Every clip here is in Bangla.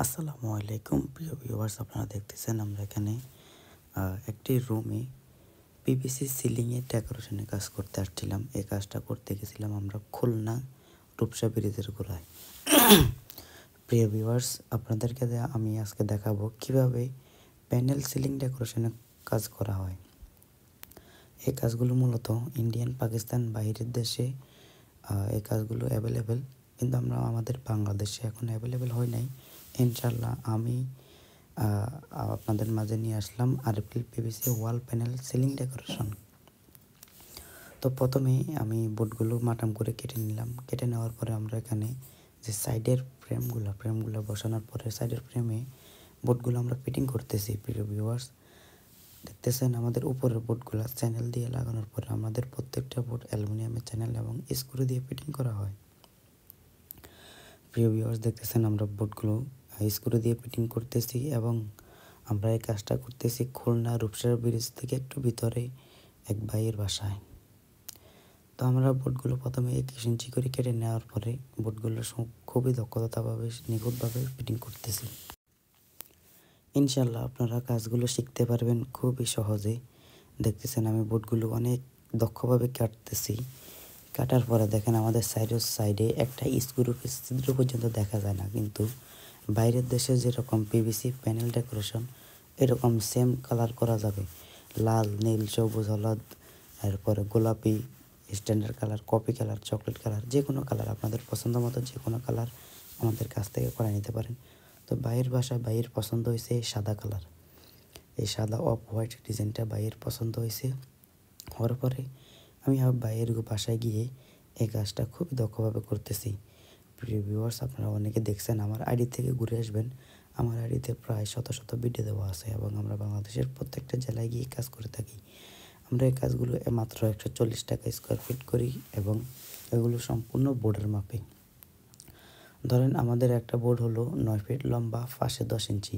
আসসালামু আলাইকুম প্রিয় ভিউয়ার্স, আপনারা দেখতেছেন আমরা এখানে একটি রুমে পিভিসি সিলিংয়ে ডেকোরেশনের কাজ করতে আসছিলাম। এই কাজটা করতে গেছিলাম আমরা খুলনা রূপসা ব্রিজের গোড়ায়। প্রিয় ভিউয়ার্স, আপনাদেরকে আমি আজকে দেখাবো কিভাবে প্যানেল সিলিং ডেকোরেশনের কাজ করা হয়। এই কাজগুলো মূলত ইন্ডিয়ান, পাকিস্তান, বাইরের দেশে এই কাজগুলো অ্যাভেলেবেল, কিন্তু আমাদের বাংলাদেশে এখন অ্যাভেলেবেল হয় নাই। ইনশাল্লাহ আমি আপনাদের মাঝে নিয়ে আসলাম RPL PVC wall panel ceiling decoration. তো প্রথমে আমি বোর্ডগুলো মাটাম করে কেটে নিলাম। কেটে নেওয়ার পরে আমরা এখানে যে সাইডের ফ্রেমগুলো বসানোর পরে সাইডের ফ্রেমে বোর্ডগুলো আমরা ফিটিং করতেছি। প্রিয় ভিউয়ার্স, দেখতেছেন আমাদের উপরের বোর্ডগুলো চ্যানেল দিয়ে লাগানোর পরে আমাদের প্রত্যেকটা বোর্ড অ্যালুমিনিয়ামের চ্যানেল এবং স্ক্রু দিয়ে ফিটিং করা হয়। প্রিয় ভিউয়ার্স, দেখতেছেন আমরা বোর্ডগুলো স্ক্রু দিয়ে ফিটিং করতেছি এবং আমরা এই কাজটা করতেছি খুলনা রূপসার ব্রিজ থেকে একটু ভিতরে এক ভাইয়ের বাসায়। তো আমরা বোর্ডগুলো প্রথমে 21 ইঞ্চি করে কেটে নেওয়ার পরে বোর্ডগুলো খুবই দক্ষতাভাবে নিখুঁতভাবে ফিটিং করতেছি। ইনশাল্লাহ আপনারা কাজগুলো শিখতে পারবেন খুবই সহজে। দেখতেছেন আমি বোর্ডগুলো অনেক দক্ষভাবে কাটতেছি। কাটার পরে দেখেন আমাদের সাইডে একটা স্ক্রু ছিদ্র পর্যন্ত দেখা যায় না, কিন্তু বাইরের দেশে যেরকম পিভিসি প্যানেল ডেকোরেশন এরকম সেম কালার করা যাবে। লাল, নীল, সবুজ, হলুদ, এরপরে গোলাপি, standard colour, copy colour, chocolate colour, যে কোনো কালার আপনাদের পছন্দ মতো যে কোনো কালার আমাদের কাছ থেকে করে নিতে পারেন। তো ভাইয়ের পছন্দ হয়েছে এই সাদা কালার, এই সাদা অফ হোয়াইট ডিজাইনটা ভাইয়ের পছন্দ হয়েছে। হওয়ার পরে আমি ভাইয়ের বাসায় গিয়ে এই কাজটা খুব দক্ষভাবে করতেছি। প্রিয় ভিউয়ার্স, আপনারা অনেকে দেখছেন, আমার আইডি থেকে ঘুরে আসবেন। আমার আইডিতে প্রায় শত ভিডিও দেওয়া আছে এবং আমরা বাংলাদেশের প্রত্যেকটা জেলায় গিয়ে কাজ করে থাকি। আমরা এই কাজগুলো মাত্র 140 টাকা স্কোয়ার ফিট করি এবং এগুলো সম্পূর্ণ বোর্ডের মাপে। ধরেন আমাদের একটা বোর্ড হলো 9 ফিট লম্বা, পাশে 10 ইঞ্চি।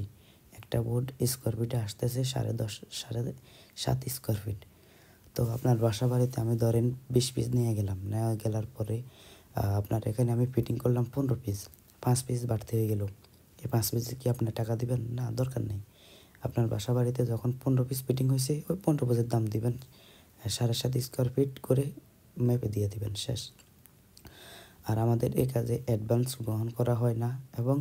একটা বোর্ড স্কোয়ার ফিটে আসতেছে 7.5 স্কোয়ার ফিট। তো আপনার বাসা বাড়িতে আমি ধরেন 20 পিস নিয়ে গেলার পরে আপনার এখানে আমি ফিটিং করলাম 15 পিস, 5 পিস বাড়তি হয়ে গেল। এই 5 পিসে কি আপনার টাকা দিবেন? না, দরকার নেই। আপনার বাসা বাড়িতে যখন 15 পিস ফিটিং হয়েছে ওই 15 পিসের দাম দিবেন, 7.5 স্কোয়ার ফিট করে মেপে দিয়ে দিবেন, শেষ। আর আমাদের এই কাজে অ্যাডভান্স গ্রহণ করা হয় না এবং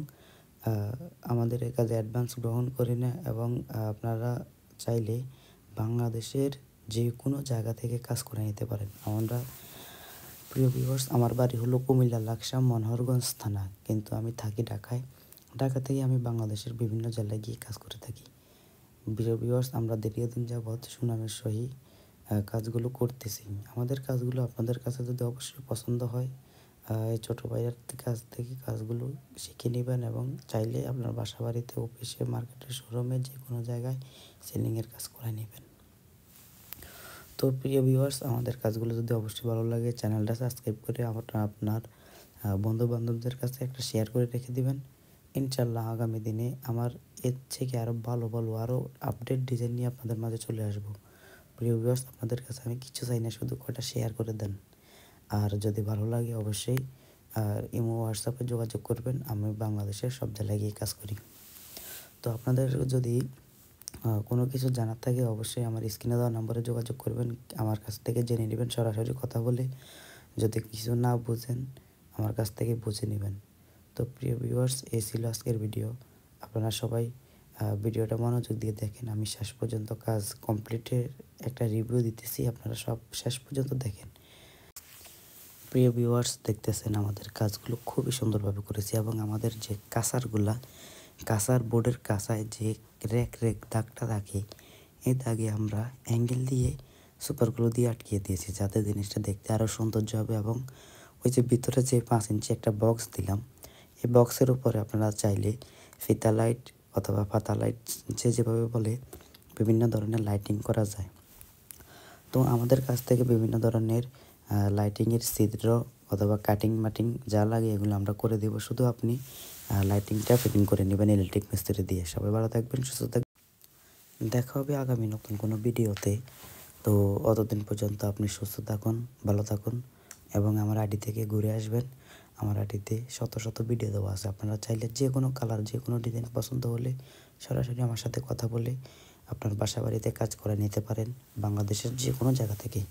আপনারা চাইলে বাংলাদেশের যে কোনো জায়গা থেকে কাজ করে নিতে পারেন। প্রিয় ভিউয়ার্স, আমার বাড়ি হলো কুমিল্লা লাকসাম মনোহরগঞ্জ থানা, কিন্তু আমি থাকি ঢাকায়। ঢাকা থেকে আমি বাংলাদেশের বিভিন্ন জেলায় গিয়ে কাজ করে থাকি। প্রিয় ভিউয়ার্স, আমরা দীর্ঘদিন যাবৎ সুনামের সহিত কাজগুলো করতেছি। আমাদের কাজগুলো আপনাদের কাছে যদি অবশ্যই পছন্দ হয়, এই ছোটো ভাইয়ের কাছ থেকে কাজগুলো শিখে নেবেন এবং চাইলে আপনার বাসা বাড়িতে, অফিসে, মার্কেটে, শোরুমে যে কোনো জায়গায় সিলিংয়ের কাজ করে নেবেন। তো প্রিয় ভিউয়ার্স, আমাদের কাজগুলো যদি অবশ্যই ভালো লাগে চ্যানেলটা সাবস্ক্রাইব করে আপনার বন্ধু বান্ধবদের কাছে একটা শেয়ার করে রেখে দিবেন। ইনশাল্লাহ আগামী দিনে আমার এর থেকে আরও ভালো আরও আপডেট ডিজাইন নিয়ে আপনাদের মাঝে চলে আসবো। প্রিয় ভিউয়ার্স, আপনাদের কাছে আমি কিছু চাই না, শুধু কয়টা শেয়ার করে দেন। আর যদি ভালো লাগে অবশ্যই ইমো, হোয়াটসঅ্যাপে যোগাযোগ করবেন। আমি বাংলাদেশের সব জেলায় গিয়ে কাজ করি। তো আপনাদের যদি কোনো কিছু জানার থাকে অবশ্যই আমার স্ক্রিনে দেওয়া নম্বরে যোগাযোগ করবেন, আমার কাছ থেকে জেনে নেবেন সরাসরি কথা বলে। যদি কিছু না বুঝেন আমার কাছ থেকে বুঝে নেবেন। তো প্রিয় ভিউয়ার্স, এই ছিল আজকের ভিডিও। আপনারা সবাই ভিডিওটা মনোযোগ দিয়ে দেখেন। আমি শেষ পর্যন্ত কাজ কমপ্লিটের একটা রিভিউ দিতেছি, আপনারা সব শেষ পর্যন্ত দেখেন। প্রিয় ভিউয়ার্স, দেখতেছেন আমাদের কাজগুলো খুবই সুন্দরভাবে করেছি এবং আমাদের যে কাঁচার বোর্ডের কাঁচায় যে রেক দাগটা থাকে, এই দাগে আমরা অ্যাঙ্গেল দিয়ে সুপারগুলো দিয়ে আটকিয়ে দিয়েছি, যাতে জিনিসটা দেখতে আরও সৌন্দর্য হবে। এবং ওই যে ভিতরে যে 5 ইঞ্চি একটা বক্স দিলাম, এই বক্সের উপরে আপনারা চাইলে ফিতা লাইট অথবা পাতা লাইট, যেভাবে বলে, বিভিন্ন ধরনের লাইটিং করা যায়। তো আমাদের কাছ থেকে বিভিন্ন ধরনের লাইটিংয়ের ছিদ্র অথবা কাটিং মাটিং যা লাগে এগুলো আমরা করে দেবো, শুধু আপনি লাইটিংটা ফিটিং করে নেবেন ইলেকট্রিক মিস্ত্রি দিয়ে। সবাই ভালো থাকবেন, সুস্থ থাকবেন। দেখা হবে আগামী নতুন কোনো ভিডিওতে। তো অতদিন পর্যন্ত আপনি সুস্থ থাকুন, ভালো থাকুন এবং আমার আইডি থেকে ঘুরে আসবেন। আমার আইডিতে শত শত ভিডিও দেওয়া আছে। আপনারা চাইলে যে কোনো কালার যে কোনো ডিজাইন পছন্দ হলে সরাসরি আমার সাথে কথা বলে আপনার বাসা বাড়িতে কাজ করে নিতে পারেন বাংলাদেশের যে কোনো জায়গা থেকে।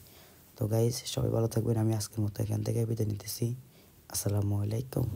তো গাইজ সবাই ভালো থাকবেন। আমি আজকের মতো এখান থেকে বিদায় নিতেছি। আসসালামু আলাইকুম।